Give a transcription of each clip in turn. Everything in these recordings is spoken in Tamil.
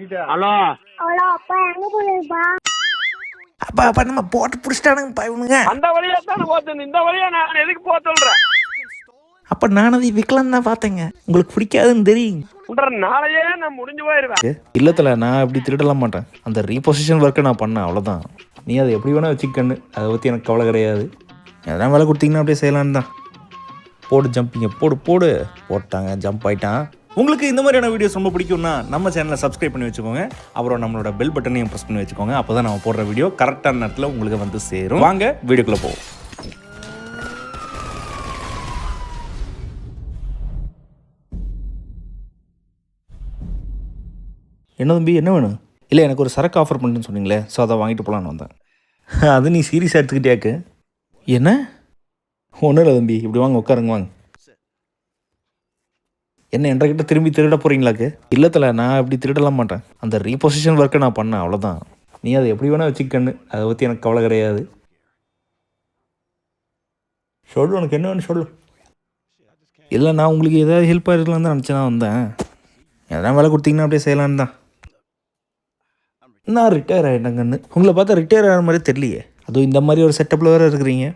ஹலோ ஹலோ அப்பா எங்க போயிருப்பா? அப்பா அப்பா நம்ம போட்டு பிடிச்சிட்டானுங்கப்பா இவனுங்க. அந்த வழியா தானே போச்சு, இந்த வழியா நான் எதுக்கு போக சொல்றேன்? அப்ப நான் அதை விற்கலாம் தான் பார்த்தேங்க. உங்களுக்கு பிடிக்காதுன்னு தெரியும். நாளையே நான் முடிஞ்சு போயிருவேன். இல்லத்துல நான் அப்படி திருடலாம் மாட்டேன். அந்த ரீபொசிஷன் ஒர்க்கை நான் பண்ணேன், அவ்வளோதான். நீ அதை எப்படி வேணா வச்சுக்கன்னு, அதை பற்றி எனக்கு கவலை கிடையாது. எதனா வேலை கொடுத்தீங்கன்னா அப்படியே செய்யலான்னு தான். போடு ஜம்பிங்க, போடு போடு. போட்டாங்க, ஜம்ப் ஆயிட்டான். உங்களுக்கு இந்த மாதிரியான வீடியோஸ் ரொம்ப பிடிக்கும்னா நம்ம சேனலை சப்ஸ்கிரைப் பண்ணி வச்சுக்கோங்க. அப்புறம் நம்மளோட பெல் பட்டனையும் ப்ரெஸ் பண்ணி வச்சுக்கோங்க. அப்போ தான் நம்ம போடுற வீடியோ கரெக்டான நேரத்தில் உங்களுக்கு வந்து சேரும். வாங்க வீடியோக்குள்ளே போவோம். என்ன தம்பி, என்ன வேணும்? இல்லை, எனக்கு ஒரு சரக்கு ஆஃபர் பண்ணுன்னு சொன்னீங்களே, ஸோ அதை வாங்கிட்டு போகலான்னு வந்தேன். அது நீ சீரியஸாக எடுத்துக்கிட்டியாக்கு? என்ன? ஒன்றும் இல்லை தம்பி, இப்படி வாங்க, உட்காருங்க, வாங்க. என்ன என்கிட்ட திரும்பி திருட போகிறீங்களாக்கு? இல்லத்தில் நான் இப்படி திருடலாம் மாட்டேன். அந்த ரீபொசிஷன் ஒர்க்கை நான் பண்ணேன், அவ்வளோதான். நீ அதை எப்படி வேணால் வச்சுக்கன்னு, அதை பற்றி எனக்கு கவலை கிடையாது. சொல்லு, உனக்கு என்ன வேணும் சொல்லு. இல்லை, நான் உங்களுக்கு ஏதாவது ஹெல்ப்பாக இருக்கலான்னு தான் நினச்சி தான் வந்தேன். எதனா வேலை கொடுத்தீங்கன்னா அப்படியே செய்யலான்னு தான். நான் ரிட்டையர் ஆகிட்டேங்கன்னு. உங்களை பார்த்தா ரிட்டையர் ஆகிற மாதிரி தெரியலையே. அதுவும் இந்த மாதிரி ஒரு செட்டப்பில் வேறு இருக்கிறீங்க.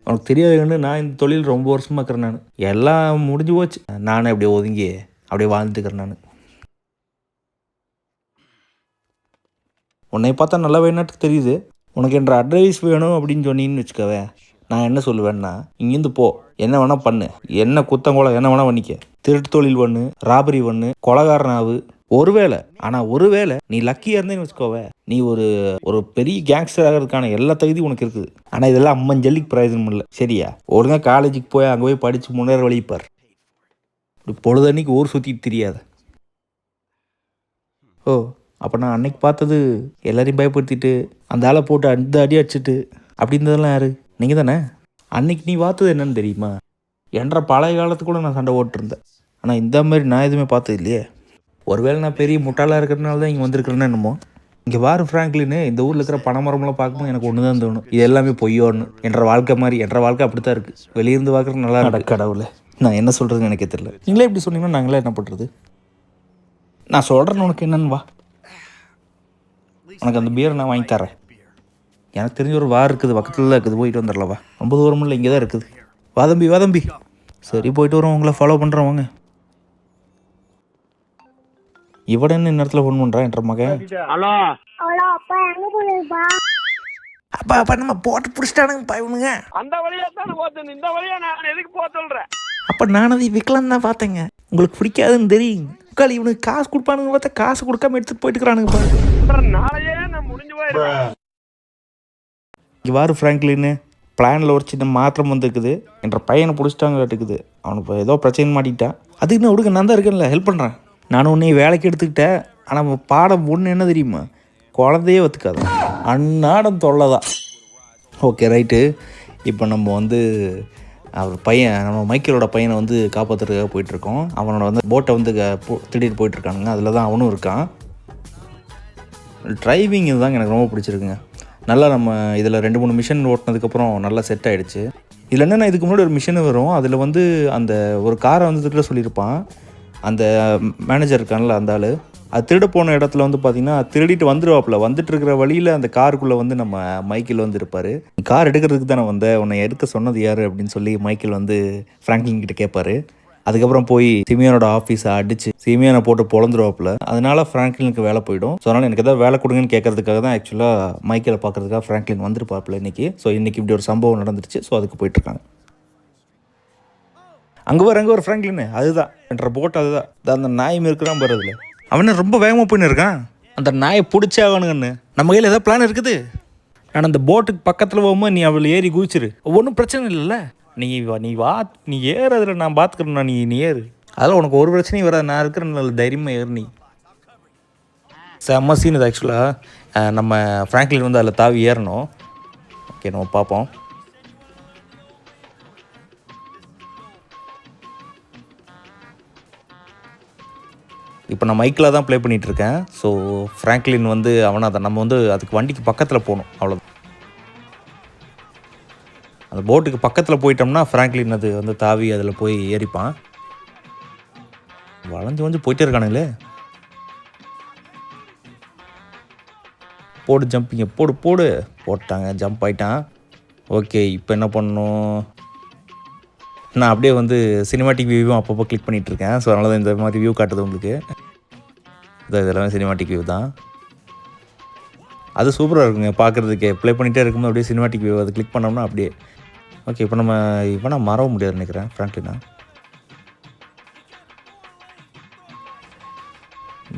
உனக்கு தெரியாதுன்னு, நான் இந்த தொழில் ரொம்ப வருஷமாக இருக்கிறேன். நான் எல்லாம் முடிஞ்சு போச்சு. நானே அப்படியே ஒதுங்கி அப்படியே வாழ்ந்துக்கிறேன். நான் உன்னை பார்த்தா நல்லா வேணாட்டு தெரியுது. உனக்கு என்ற அட்வைஸ் வேணும் அப்படின்னு சொன்னீங்கன்னு வச்சுக்கவே, நான் என்ன சொல்லுவேன்னா, இங்கேருந்து போ, என்ன வேணால் பண்ணு, என்ன குத்தங்கொலை என்ன வேணால் பண்ணிக்க, திருட்டு தொழில் பண்ணு, ராபரி பண்ணு, கொலகாரனாவு, ஒருவேளை நீ லக்கியாக இருந்தேன்னு வச்சுக்கோவே, நீ ஒரு பெரிய கேங்ஸ்டர் ஆகிறதுக்கான எல்லா தகுதியும் உனக்கு இருக்குது. ஆனால் இதெல்லாம் அம்மஞ்சல்லிக்கு பிரயோஜனம் இல்லை, சரியா? ஒழுங்காக காலேஜுக்கு போய் அங்கே போய் படித்து முன்னேற வழிப்பார். இப்படி பொழுதன்னைக்கு ஊர் சுற்றிட்டு தெரியாத. ஓ, அப்போ நான் அன்னைக்கு பார்த்தது எல்லாரையும் பயப்படுத்திட்டு அந்த ஆளை போட்டு அந்த அடி அடிச்சுட்டு அப்படி இருந்ததெல்லாம் யாரு? நீங்கள் தானே? அன்னைக்கு நீ பார்த்தது என்னன்னு தெரியுமா? என்ற பழைய காலத்துக்கு கூட நான் சண்டை ஓட்டிருந்தேன். ஆனால் இந்த மாதிரி நான் எதுவுமே பார்த்தது இல்லையே. ஒருவேளை நான் பெரிய முட்டாளாக இருக்கிறதுனால தான் இங்கே வந்திருக்கிறேன்னு என்னமோ. இங்கே வாரு ஃப்ராங்க்லின்னு, இந்த ஊரில் இருக்கிற பனைமரம்லாம் பார்க்கும்போது எனக்கு ஒன்று தான் தோணும், இது எல்லாமே பொய்யோன்னு. என்ற வாழ்க்கை அப்படி தான் இருக்குது. வெளியிருந்து பார்க்குறது நல்லா இருக்கு. கடவுளே, நான் என்ன சொல்கிறதுன்னு எனக்கே தெரியல. நீங்களே இப்படி சொன்னீங்கன்னா நாங்களே என்ன பண்ணுறது? நான் சொல்கிறேன்னு உனக்கு என்னன்னு வா, உனக்கு அந்த பியரை நான் வாங்கி தரேன். எனக்கு தெரிஞ்ச ஒரு வார் இருக்குது, பக்கத்தில் தான் இருக்குது, போயிட்டு வந்துடலவா. ரொம்ப தூரம் இல்லை, இங்கே தான் இருக்குது. வா தம்பி. சரி, போயிட்டு வரோம், உங்களை ஃபாலோ பண்ணுறேன், வாங்க. இவட என்ன நேரத்தில் ஃபோன் பண்ணுறான் என்ற மகன்? ஹலோ ஹலோ அப்பா எங்க போயிருப்பா? அப்பா நம்ம போட்டு பிடிச்சிட்டானுங்கப்பா இவனுங்க. அந்த வழியா தானே போச்சு, இந்த வழியா நான் எதுக்கு போக சொல்றேன்? அப்போ நான் அதை விற்கலாம் தான் பார்த்தேங்க. உங்களுக்கு பிடிக்காதுன்னு தெரியும். உட்கால், இவனுக்கு காசு கொடுப்பானுங்க பார்த்தா காசு கொடுக்காம எடுத்துகிட்டு போயிட்டுக்கிறானுங்கப்பா. நாளையே நான் முடிஞ்சு போயிருவேன். இங்கே வாரு ஃப்ராங்க்லின்னு, பிளானில் ஒரு சின்ன மாற்றம் வந்துருக்குது. என்ற பையனை பிடிச்சிட்டாங்க இருக்குது. அவனுக்கு ஏதோ பிரச்சனை மாட்டிக்கிட்டான். அதுக்கு நான் விடுங்க, நான் தான் இருக்கேன்ல, ஹெல்ப் பண்ணுறேன். நான் உன்னை வேலைக்கு எடுத்துக்கிட்டேன். ஆனால் பாடம் ஒன்று என்ன தெரியுமா? குழந்தையே ஒத்துக்காது, அன்னாடம் தொல்லை தான். Okay right. இப்போ நம்ம அவர் பையன், நம்ம மைக்கேலோட பையனை காப்பாற்றுறதுக்காக போயிட்டுருக்கோம். அவனோட போட்டை திடீர்னு போயிட்டுருக்கானுங்க. அதில் தான் அவனும் இருக்கான். டிரைவிங் இதுதாங்க எனக்கு ரொம்ப பிடிச்சிருக்குங்க. நல்லா நம்ம இதில் 2-3 மிஷின் ஓட்டினதுக்கப்புறம் நல்லா செட் ஆகிடுச்சு. இதில் என்னென்னா, இதுக்கு முன்னாடி ஒரு மிஷின் வரும். அதில் அந்த ஒரு காரை திருட சொல்லியிருப்பான். அந்த மேனேஜர் இருக்கான்ல, அந்த ஆள், அது திருட போன இடத்துல பார்த்திங்கன்னா திருடிட்டு வந்துடுவாப்பில். வந்துட்டு இருக்கிற வழியில் அந்த காருக்குள்ளே நம்ம மைக்கேல் இருப்பார். கார் எடுக்கிறதுக்கு தானே உன்னை எடுக்க சொன்னது யார் அப்படின்னு சொல்லி மைக்கேல் ஃப்ராங்க்லின் கிட்ட கேட்பார். அதுக்கப்புறம் போய் சிமியோனோட ஆஃபீஸை அடித்து சிமியோனை போட்டு பொழந்துருவாப்பில். அதனால ஃப்ராங்க்லினுக்கு வேலை போயிடும். ஸோ அதனால் எனக்கு எதாவது வேலை கொடுங்கன்னு கேட்கறதுக்காக தான் ஆக்சுவலாக மைக்கேலை பார்க்கறதுக்காக ஃப்ராங்க்லின் வந்திருப்பாப்பில் இன்றைக்கி. ஸோ இன்றைக்கி இப்படி ஒரு சம்பவம் நடந்துருச்சு. ஸோ அதுக்கு போயிட்டுருக்காங்க. அங்கே ஒரு ஃப்ராங்க்லின், அதுதான் என்ற போட், அதுதான் அந்த நாய் இருக்கிறான் பாரு. அதில் அவனை ரொம்ப வேகமாக போயின்னு இருக்கான். அந்த நாயை பிடிச்சே ஆகணுங்கன்னு. நம்ம கையில் ஏதாவது பிளான் இருக்குது. நான் அந்த போட்டுக்கு பக்கத்தில் போகும்போது நீ அவளை ஏறி குதிச்சிரு, ஒன்றும் பிரச்சனை இல்லைல்ல. நீ வா, நீ ஏறு, அதில் நான் பார்த்துக்கிறேன்னா, நீ ஏறு, அதெல்லாம் உனக்கு ஒரு பிரச்சனையும் வராது. நான் இருக்கிற நல்ல தைரியமாக ஏறு. நீ செம்ம சீன் இது. ஆக்சுவலாக நம்ம ஃப்ராங்க்லின் அதில் தாவி ஏறணும். ஓகே, நம்ம பார்ப்போம். இப்போ நான் மைக்கில் தான் ப்ளே பண்ணிகிட்ருக்கேன். ஸோ ஃப்ராங்க்லின் அவனை அதை நம்ம அதுக்கு வண்டிக்கு பக்கத்தில் போகணும், அவ்வளோதான். அந்த போட்டுக்கு பக்கத்தில் போயிட்டோம்னா ஃப்ராங்க்லின் அது தாவி அதில் போய் ஏறிப்பான். வளைஞ்சு போயிட்டே இருக்கானுங்களே. போடு ஜம்பிங்க, போடு போடு. போட்டாங்க, ஜம்ப் ஆகிட்டான். ஓகே, இப்போ என்ன பண்ணணும்? நான் அப்படியே வந்து சினிமாட்டிக் வியூவும் அப்பப்போ கிளிக் பண்ணிகிட்ருக்கேன். ஸோ அதனால தான் இந்த மாதிரி வியூ காட்டுது உங்களுக்கு. இதெல்லாமே சினிமாட்டிக் வியூ தான். அது சூப்பராக இருக்குங்க பார்க்குறதுக்கே. ப்ளே பண்ணிகிட்டே இருக்கும்போது அப்படியே சினிமாட்டிக் வியூ அது கிளிக் பண்ணோம்னா அப்படியே. ஓகே, இப்போ நான் மறவ முடியாது நினைக்கிறேன் ஃப்ராங்க்லினா.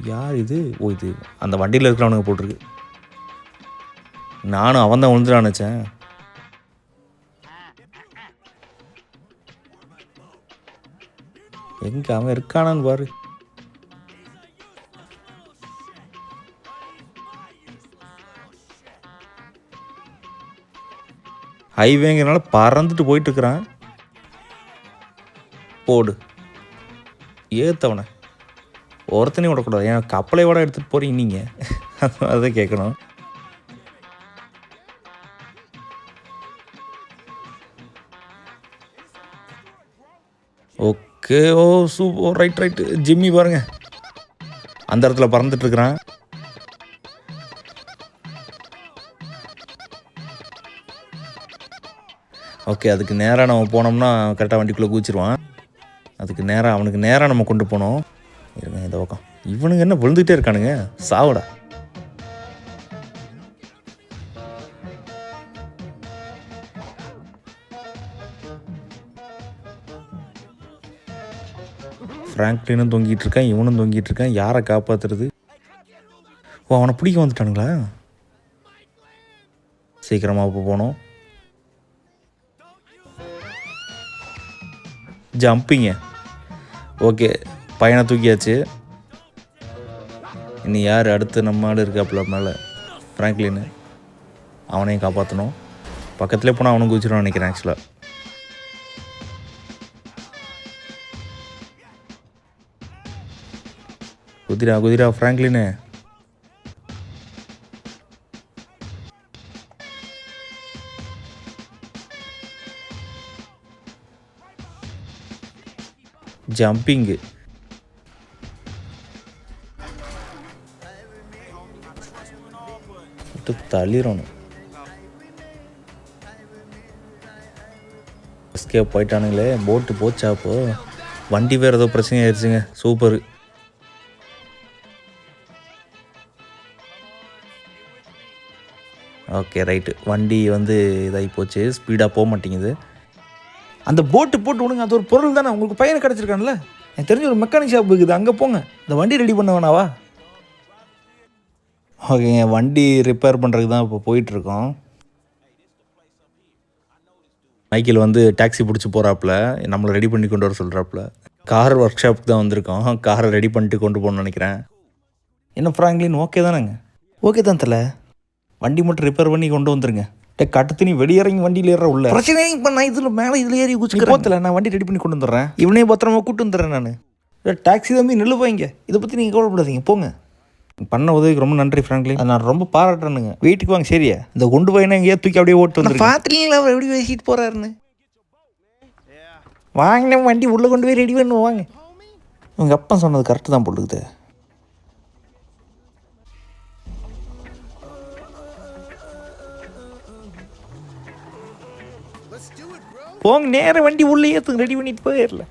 யார் இது? ஓ, இது அந்த வண்டியில் இருக்கிறவனுங்க போட்டிருக்கு. நானும் அவன் தான் விழுந்துடான்னு நினச்சேன். எங்கே அவன் இருக்கானான்னு பாரு. ஹைவேங்கிறனால பறந்துட்டு போயிட்டுருக்குறான். போடு, ஏற்றவனை ஒருத்தனையும் விடக்கூடாது. ஏன் கப்பலை விட எடுத்துகிட்டு போகிறீங்க நீங்கள்? அதை கேட்கணும். ஓகே, ஓ சூப்பர், ரைட்டு. ஜிம்மி பாருங்க அந்த இடத்துல பறந்துட்டுருக்குறான். ஓகே, அதுக்கு நேராக நம்ம போனோம்னா கரெக்டாக வண்டிக்குள்ளே குதிச்சிருவான். அதுக்கு நேராக அவனுக்கு நேராக நம்ம கொண்டு போனோம். இருங்க இந்த பக்கம். இவனுங்க என்ன விழுந்துகிட்டே இருக்கானுங்க? சாவடா. ஃப்ராங்க்லினும் தொங்கிட்டு இருக்கான், இவனும் தொங்கிட்டு இருக்கான். யாரை காப்பாற்றுறது? ஓ, அவனை பிடிக்க வந்துட்டானுங்களா? சீக்கிரமாக இப்போ போனோம். ஜம்பிங்க. ஓகே, பையனை தூக்கியாச்சு. இனி யார் அடுத்து? நம்ம ஆள் இருக்காப்புல மேலே, ஃப்ராங்க்லின்னு. அவனையும் காப்பாற்றணும். பக்கத்துலேயே போனால் அவனும் குதிச்சிடுவான்னு நினைக்கிறேன் ஆக்சுவலாக. குதிரா ஃப்ராங்க்லின்னு. ஜம்பிங்கு. தள்ளிடணும். எஸ்கேப் போயிட்டானுங்களே. போட்டு போச்சா? அப்போ வண்டி வேறு ஏதோ பிரச்சனை ஆயிடுச்சுங்க. சூப்பர். Okay, right. வண்டி வந்து இதாகி போச்சு, ஸ்பீடாக போக மாட்டேங்குது. அந்த போட்டு போட்டு விடுங்க, அது ஒரு பொருள் தானே. உங்களுக்கு பையனை கிடச்சிருக்கான்ல, எனக்கு தெரிஞ்ச ஒரு மெக்கானிக் ஷாப் இருக்குது, அங்கே போங்க. இந்த வண்டி ரெடி பண்ண வேணாவா? ஓகேங்க, வண்டி ரிப்பேர் பண்ணுறதுக்கு தான் இப்போ போயிட்டுருக்கோம். மைக்கேல் வந்து டாக்ஸி பிடிச்சி போகிறாப்புல, நம்மளை ரெடி பண்ணி கொண்டு வர சொல்கிறாப்புல. கார் ஒர்க் ஷாப்புக்கு தான் வந்திருக்கோம். காரை ரெடி பண்ணிட்டு கொண்டு போகணும்னு நினைக்கிறேன். என்ன ஃப்ராங்க்லின், ஓகே தானேங்க? ஓகே தான் தலை. வண்டி மட்டும் ரிப்பேர் பண்ணி கொண்டு வந்துருங்க. கட்டு நீ வெளியிறங்கி வண்டியில் ஏற உள்ள பிரச்சனை இப்போ நான் இதில் மேலே இதில் ஏறி குச்சிக்கிறேன். போத்தல, நான் வண்டி ரெடி பண்ணி கொண்டு வந்துடுறேன். இவனே பத்திரமா கூட்டு வந்துடுறேன் நான். டாக்ஸி தம்பி நில்லு போய்ங்க, இதை பற்றி நீங்கள் கவலைப்படாதீங்க, போங்க. பண்ண உதவிக்கு ரொம்ப நன்றி ஃப்ராங்க்லின், நான் ரொம்ப பாராட்டுறேனுங்க. வீட்டுக்கு வாங்க சரியா? இந்த குண்டு பையனை எங்கேயா தூக்கி அப்படியே ஓட்டு வந்து பார்த்துருக்கீங்களா அவர் எப்படி பேசிட்டு போகிறாருன்னு? வாங்கின வண்டி உள்ளே கொண்டு போய் ரெடி பண்ணுவோம் வாங்க. உங்கள் அப்பா சொன்னது கரெக்டு தான் போட்டுக்குது. போங்க, நேரம் வண்டி உள்ளே ஏற்றுங்க, ரெடி பண்ணிட்டு போயிடல.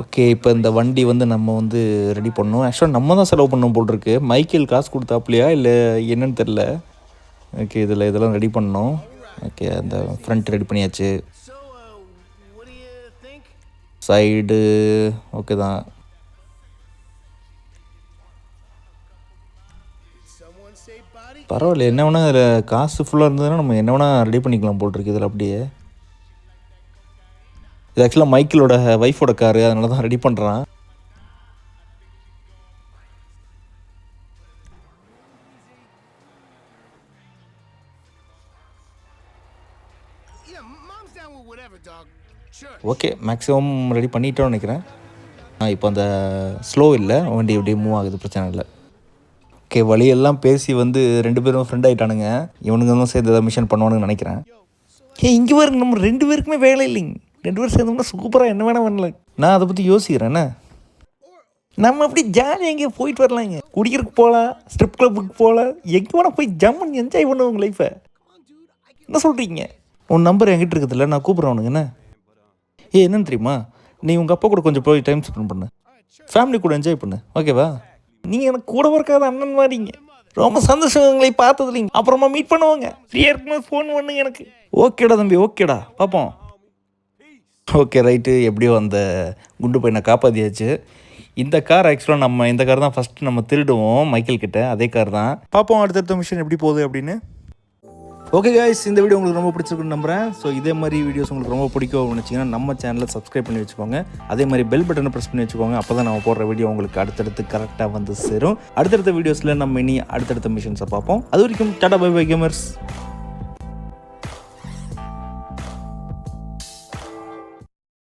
ஓகே, இப்போ இந்த வண்டி வந்து நம்ம வந்து ரெடி பண்ணோம். ஆக்சுவலாக நம்ம தான் செலவு பண்ணோம் போட்டிருக்கு. மைக்கேல் காசு கொடுத்தாப்லையா இல்லை என்னன்னு தெரில. ஓகே, இதெல்லாம் ரெடி பண்ணோம். ஓகே, அந்த ஃப்ரண்ட் ரெடி பண்ணியாச்சு. சைடு ஓகே தான். பரவாயில்ல, என்ன வேணால் அதில் காசு ஃபுல்லாக இருந்ததுன்னா நம்ம என்ன வேணால் ரெடி பண்ணிக்கலாம் போட்டிருக்கு இதில் அப்படியே. இது ஆக்சுவலாக மைக்கேலோட ஒய்ஃபோட காரு, அதனால தான் ரெடி பண்ணுறான். ஓகே, மேக்ஸிமம் ரெடி பண்ணிட்டோன்னு நினைக்கிறேன். இப்போ அந்த ஸ்லோ இல்லை, வண்டி இப்படி மூவ் ஆகுது, பிரச்சனை இல்லை. ஓகே, வழியெல்லாம் பேசி வந்து 2 பேரும் ஃப்ரெண்ட் ஆகிட்டானுங்க. இவனுங்க தான் சேர்ந்து ஏதாவது மிஷன் பண்ணுவானுன்னு நினைக்கிறேன். இங்கே பாருங்க, நம்ம 2 பேருக்குமே வேலை இல்லைங்க. 2 பேரும் சேர்ந்தோம்னா சூப்பராக என்ன வேணால் பண்ணல. நான் அதை பற்றி யோசிக்கிறேன். என்ன நம்ம அப்படி ஜாலியாக எங்கேயும் போயிட்டு வரலாங்க. குடிக்கிறதுக்கு போகலாம், ஸ்ட்ரிப் கிளப்புக்கு போகலாம், எங்கே வேணால் போய் ஜம்முன்னு என்ஜாய் பண்ணுவோம் உங்கள் லைஃப்பை. என்ன சொல்கிறீங்க? உன் நம்பர் என்கிட்ட இருக்குதுல்ல, நான் கூப்பிட்றேன் உனக்கு. என்ன என்னன்னு தெரியுமா, நீ உங்கள் அப்பா கூட கொஞ்சம் போய் டைம் ஸ்பெண்ட் பண்ணு, ஃபேமிலி கூட என்ஜாய் பண்ணு, ஓகேவா? நீங்கள் எனக்கு கூட இருக்காத அண்ணன் மாதிரிங்க. ரொம்ப சந்தோஷம் உங்களை பார்த்ததுலிங்க. அப்புறமா மீட் பண்ணுவாங்க. ஃப்ரீயாக இருக்கும்போது ஃபோன் பண்ணுங்க எனக்கு. ஓகேடா தம்பி, ஓகேடா, பார்ப்போம். Okay right. எப்படியோ அந்த குண்டு பையனை காப்பாற்றியாச்சு. இந்த கார் ஆக்சுவலாக நம்ம இந்த கார் தான் ஃபஸ்ட்டு நம்ம திருடுவோம் மைக்கேல் கிட்ட. அதே கார் தான். பார்ப்போம் அடுத்தடுத்த மிஷன் எப்படி போகுது அப்படின்னு. ஓகே கைஸ், இந்த வீடியோ உங்களுக்கு ரொம்ப பிடிச்சிருக்குன்னு நம்புறேன். ஸோ இதே மாதிரி வீடியோஸ் உங்களுக்கு ரொம்ப பிடிக்கும் நினச்சிங்கன்னா நம்ம சேனலை சப்ஸ்கிரைப் பண்ணி வச்சுக்கோங்க. அதே மாதிரி பெல் பட்டனை ப்ரெஸ் பண்ணி வச்சுக்கோங்க. அப்போ தான் நம்ம போடுற வீடியோ உங்களுக்கு அடுத்தடுத்து கரெக்டாக வந்து சேரும். அடுத்தடுத்த வீடியோஸில் நம்ம இனி அடுத்தடுத்த மிஷன்ஸை பார்ப்போம். அது வரைக்கும் டாடா பை பை கேமர்ஸ்.